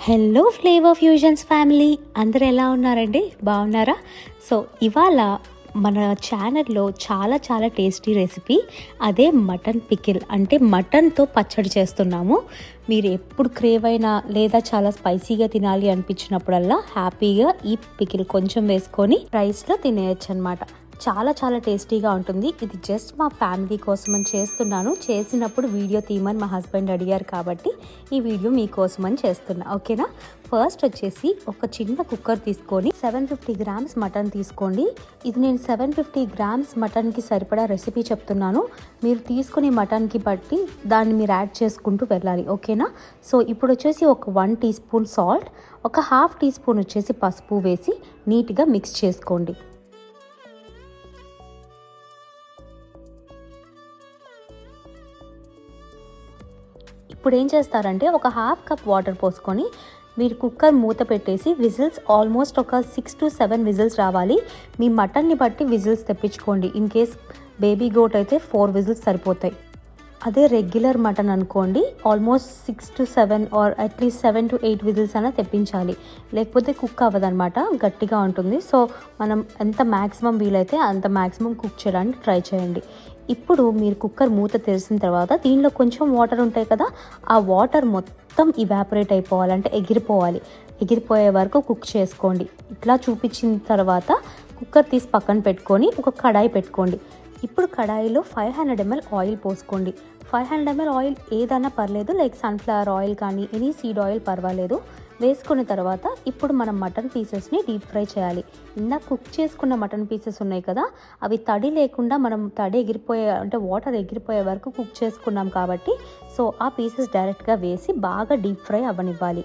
Hello flavour fusions family, అందరు ఎలా ఉన్నారండి? బాగున్నారా? సో ఇవాళ మన ఛానల్లో చాలా చాలా టేస్టీ రెసిపీ, అదే మటన్ పికిల్. అంటే మటన్తో పచ్చడి చేస్తున్నాము. మీరు ఎప్పుడు క్రేవ్ అయినా లేదా చాలా స్పైసీగా తినాలి అనిపించినప్పుడల్లా హ్యాపీగా ఈ పికిల్ కొంచెం వేసుకొని రైస్లో తినేయచ్చు అనమాట. చాలా చాలా టేస్టీగా ఉంటుంది. ఇది జస్ట్ మా ఫ్యామిలీ కోసం అని చేస్తున్నాను. చేసినప్పుడు వీడియో తీయమని మా హస్బెండ్ అడిగారు కాబట్టి ఈ వీడియో మీకోసం అని చేస్తున్నా. ఓకేనా? ఫస్ట్ వచ్చేసి ఒక చిన్న కుక్కర్ తీసుకొని 750 గ్రామ్స్ మటన్ తీసుకోండి. ఇది నేను 750 గ్రామ్స్ మటన్కి సరిపడా రెసిపీ చెప్తున్నాను. మీరు తీసుకునే మటన్కి బట్టి దాన్ని మీరు యాడ్ చేసుకుంటూ వెళ్ళాలి. ఓకేనా? సో ఇప్పుడు వచ్చేసి ఒక 1 టీ స్పూన్ సాల్ట్, ఒక హాఫ్ టీ స్పూన్ వచ్చేసి పసుపు వేసి నీట్గా మిక్స్ చేసుకోండి. ఇప్పుడు ఏం చేస్తారంటే ఒక హాఫ్ కప్ వాటర్ పోసుకొని మీరు కుక్కర్ మూత పెట్టేసి విజిల్స్ ఆల్మోస్ట్ ఒక 6 to 7 విజిల్స్ రావాలి. మీ మటన్ని బట్టి విజిల్స్ తెప్పించుకోండి. ఇన్ కేస్ బేబీ గోట్ అయితే 4 విజిల్స్ సరిపోతాయి. అదే రెగ్యులర్ మటన్ అనుకోండి, almost 6 to 7 or at least 7 to 8 whistles అయినా తెప్పించాలి. లేకపోతే కుక్ అవ్వదనమాట, గట్టిగా ఉంటుంది. సో మనం ఎంత మ్యాక్సిమం వీలైతే అంత మ్యాక్సిమం కుక్ చేయడానికి ట్రై చేయండి. ఇప్పుడు మీరు కుక్కర్ మూత తెరిచిన తర్వాత దీనిలో కొంచెం వాటర్ ఉంటాయి కదా, ఆ వాటర్ మొత్తం ఇవాపరేట్ అయిపోవాలి, అంటే ఎగిరిపోవాలి. ఎగిరిపోయే వరకు కుక్ చేసుకోండి. ఇట్లా చూపించిన తర్వాత కుక్కర్ తీసి పక్కన పెట్టుకొని ఒక కడాయి పెట్టుకోండి. ఇప్పుడు కడాయిలో 500 ml ఆయిల్ పోసుకోండి. 500 ml ఆయిల్ ఏదైనా పర్లేదు, లైక్ సన్ఫ్లవర్ ఆయిల్ కానీ ఎనీ సీడ్ ఆయిల్ పర్వాలేదు. వేసుకున్న తర్వాత ఇప్పుడు మనం మటన్ పీసెస్ని డీప్ ఫ్రై చేయాలి. ఇందాక కుక్ చేసుకున్న మటన్ పీసెస్ ఉన్నాయి కదా, అవి తడి లేకుండా మనం తడి ఎగిరిపోయే అంటే వాటర్ ఎగిరిపోయే వరకు కుక్ చేసుకున్నాం కాబట్టి సో ఆ పీసెస్ డైరెక్ట్గా వేసి బాగా డీప్ ఫ్రై అవ్వనివ్వాలి.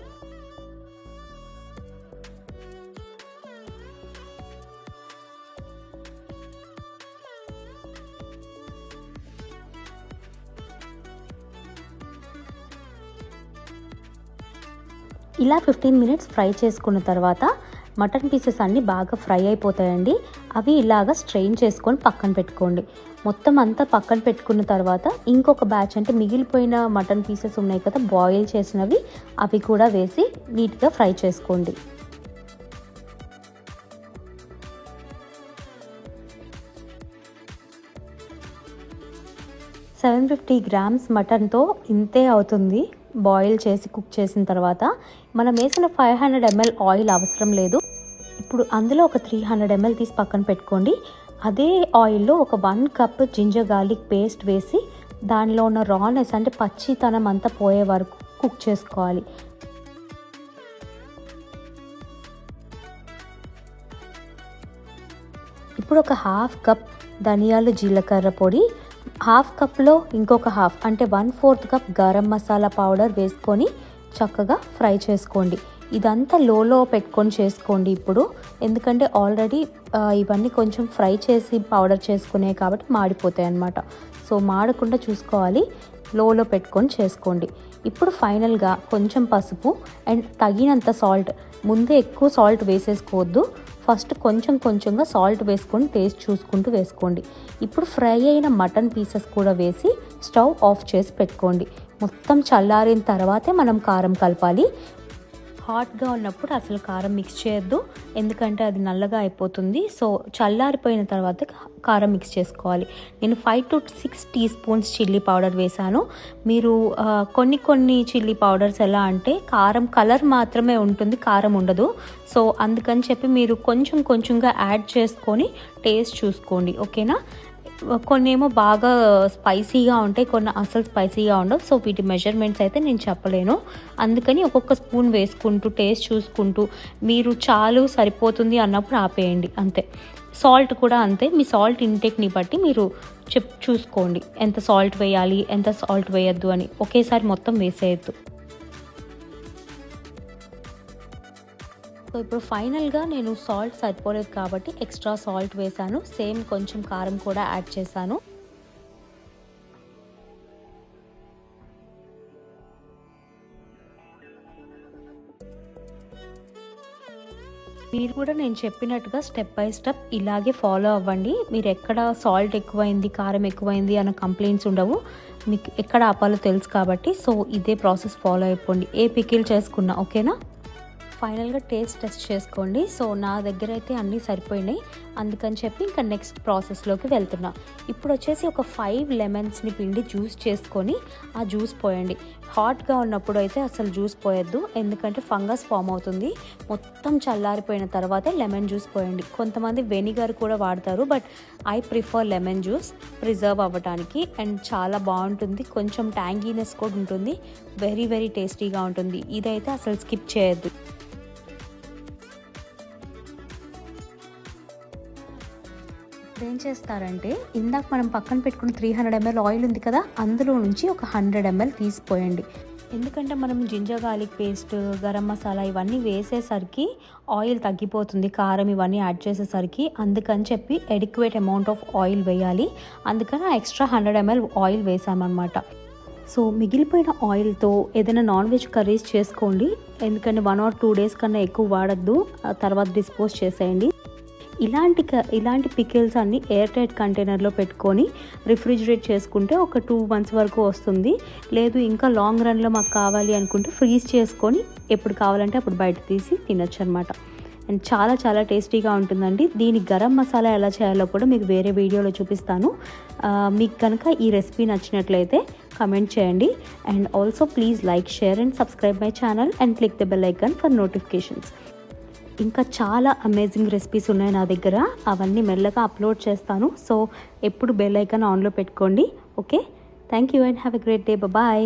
ఇలా 15 మినిట్స్ ఫ్రై చేసుకున్న తర్వాత మటన్ పీసెస్ అన్నీ బాగా ఫ్రై అయిపోతాయండి. అవి ఇలాగా స్ట్రెయిన్ చేసుకొని పక్కన పెట్టుకోండి. మొత్తం అంతా పక్కన పెట్టుకున్న తర్వాత ఇంకొక బ్యాచ్, అంటే మిగిలిపోయిన మటన్ పీసెస్ ఉన్నాయి కదా బాయిల్ చేసినవి, అవి కూడా వేసి నీట్గా ఫ్రై చేసుకోండి. 750 గ్రామ్స్ మటన్తో ఇంతే అవుతుంది. బాయిల్ చేసి కుక్ చేసిన తర్వాత మనం వేసిన 500 ml ఆయిల్ అవసరం లేదు. ఇప్పుడు అందులో ఒక 300 ml తీసి పక్కన పెట్టుకోండి. అదే ఆయిల్లో ఒక 1 కప్ జింజర్ గార్లిక్ పేస్ట్ వేసి దానిలో ఉన్న రానెస్ అంటే పచ్చితనం అంతా పోయే వరకు కుక్ చేసుకోవాలి. ఇప్పుడు ఒక హాఫ్ కప్ ధనియాలు జీలకర్ర పొడి, హాఫ్ కప్లో ఇంకొక హాఫ్ అంటే 1/4 కప్ గరం మసాలా పౌడర్ వేసుకొని చక్కగా ఫ్రై చేసుకోండి. ఇదంతా లోలో పెట్టుకొని చేసుకోండి ఇప్పుడు, ఎందుకంటే ఆల్రెడీ ఇవన్నీ కొంచెం ఫ్రై చేసి పౌడర్ చేసుకునే కాబట్టి మాడిపోతాయి అన్నమాట. సో మాడకుండా చూసుకోవాలి, లోలో పెట్టుకొని చేసుకోండి. ఇప్పుడు ఫైనల్గా కొంచెం పసుపు అండ్ తగినంత సాల్ట్. ముందే ఎక్కువ సాల్ట్ వేసేసుకోవద్దు, ఫస్ట్ కొంచెం కొంచెంగా సాల్ట్ వేసుకొని టేస్ట్ చూసుకుంటూ వేసుకోండి. ఇప్పుడు ఫ్రై అయిన మటన్ పీసెస్ కూడా వేసి స్టవ్ ఆఫ్ చేసి పెట్టుకోండి. మొత్తం చల్లారిన తర్వాతే మనం కారం కలపాలి. హాట్గా ఉన్నప్పుడు అసలు కారం మిక్స్ చేయొద్దు, ఎందుకంటే అది నల్లగా అయిపోతుంది. సో చల్లారిపోయిన తర్వాత కారం మిక్స్ చేసుకోవాలి. నేను 5 to 6 teaspoons chilli powder వేసాను. మీరు కొన్ని చిల్లీ పౌడర్స్ ఎలా అంటే కారం కలర్ మాత్రమే ఉంటుంది, కారం ఉండదు. సో అందుకని చెప్పి మీరు కొంచెం కొంచెంగా యాడ్ చేసుకొని టేస్ట్ చూసుకోండి. ఓకేనా? కొన్ని ఏమో బాగా స్పైసీగా ఉంటాయి, కొన్ని అసలు స్పైసీగా ఉండవు. సో వీటి మెజర్మెంట్స్ అయితే నేను చెప్పలేను, అందుకని ఒక్కొక్క స్పూన్ వేసుకుంటూ టేస్ట్ చూసుకుంటూ మీరు చాలు సరిపోతుంది అన్నప్పుడు ఆపేయండి అంతే. సాల్ట్ కూడా అంతే, మీ సాల్ట్ ఇంటేక్ని బట్టి మీరు చూసుకోండి ఎంత సాల్ట్ వేయాలి ఎంత సాల్ట్ వేయద్దు అని. ఒకేసారి మొత్తం వేసేయద్దు. సో ఇప్పుడు ఫైనల్గా నేను సాల్ట్ సరిపోలేదు కాబట్టి ఎక్స్ట్రా సాల్ట్ వేసాను, సేమ్ కొంచెం కారం కూడా యాడ్ చేశాను. మీరు కూడా నేను చెప్పినట్టుగా స్టెప్ బై స్టెప్ ఇలాగే ఫాలో అవ్వండి. మీరు ఎక్కడ సాల్ట్ ఎక్కువైంది, కారం ఎక్కువైంది అన్న కంప్లైంట్స్ ఉండవు. మీకు ఎక్కడ ఆపాలో తెలుసు కాబట్టి సో ఇదే ప్రాసెస్ ఫాలో అయిపోండి ఏ పికిల్ చేసుకున్నా, ఓకేనా. ఫైనల్గా టేస్ట్ టెస్ట్ చేసుకోండి. సో నా దగ్గర అయితే అన్నీ సరిపోయినాయి, అందుకని చెప్పి ఇంకా నెక్స్ట్ ప్రాసెస్లోకి వెళ్తున్నా. ఇప్పుడు వచ్చేసి ఒక 5 లెమన్స్ని పిండి జ్యూస్ చేసుకొని ఆ జ్యూస్ పోయండి. హాట్గా ఉన్నప్పుడు అయితే అసలు జ్యూస్ పోయొద్దు, ఎందుకంటే ఫంగస్ ఫామ్ అవుతుంది. మొత్తం చల్లారిపోయిన తర్వాతే లెమన్ జ్యూస్ పోయండి. కొంతమంది వెనిగర్ కూడా వాడతారు, but I prefer lemon juice preserve అవ్వడానికి. అండ్ చాలా బాగుంటుంది, కొంచెం ట్యాంగీనెస్ కూడా ఉంటుంది, వెరీ వెరీ టేస్టీగా ఉంటుంది. ఇదైతే అసలు స్కిప్ చేయొద్దు. ఇప్పుడు ఏం చేస్తారంటే ఇందాక మనం పక్కన పెట్టుకున్న 300 ml ఆయిల్ ఉంది కదా, అందులో నుంచి ఒక 100 ml తీసిపోయండి. ఎందుకంటే మనం ginger garlic paste, garam masala ఇవన్నీ వేసేసరికి ఆయిల్ తగ్గిపోతుంది, కారం ఇవన్నీ యాడ్ చేసేసరికి. అందుకని చెప్పి ఎడిక్వేట్ అమౌంట్ ఆఫ్ ఆయిల్ వేయాలి. అందుకని ఎక్స్ట్రా 100 ml ఆయిల్ వేసామన్నమాట. సో మిగిలిపోయిన ఆయిల్తో ఏదైనా నాన్ వెజ్ కర్రీస్ చేసుకోండి, ఎందుకంటే 1 or 2 days కన్నా ఎక్కువ వాడద్దు, తర్వాత డిస్పోజ్ చేసేయండి. ఇలాంటి పికిల్స్ అన్నీ ఎయిర్ టైట్ కంటైనర్లో పెట్టుకొని రిఫ్రిజిరేట్ చేసుకుంటే ఒక 2 months వరకు వస్తుంది. లేదు ఇంకా లాంగ్ రన్లో మాకు కావాలి అనుకుంటే ఫ్రీజ్ చేసుకొని ఎప్పుడు కావాలంటే అప్పుడు బయట తీసి తినొచ్చు అనమాట. అండ్ చాలా చాలా టేస్టీగా ఉంటుందండి. దీని గరం మసాలా ఎలా చేయాలో కూడా మీకు వేరే వీడియోలో చూపిస్తాను. మీకు కనుక ఈ రెసిపీ నచ్చినట్లయితే కమెంట్ చేయండి. And also please like, share and subscribe my channel and click the bell icon for notifications. ఇంకా చాలా అమేజింగ్ రెసిపీస్ ఉన్నాయి నా దగ్గర, అవన్నీ మెల్లగా అప్లోడ్ చేస్తాను. సో ఎప్పుడు బెల్ ఐకాన్ ఆన్లో పెట్టుకోండి. Okay, thank you and have a great day. Bye.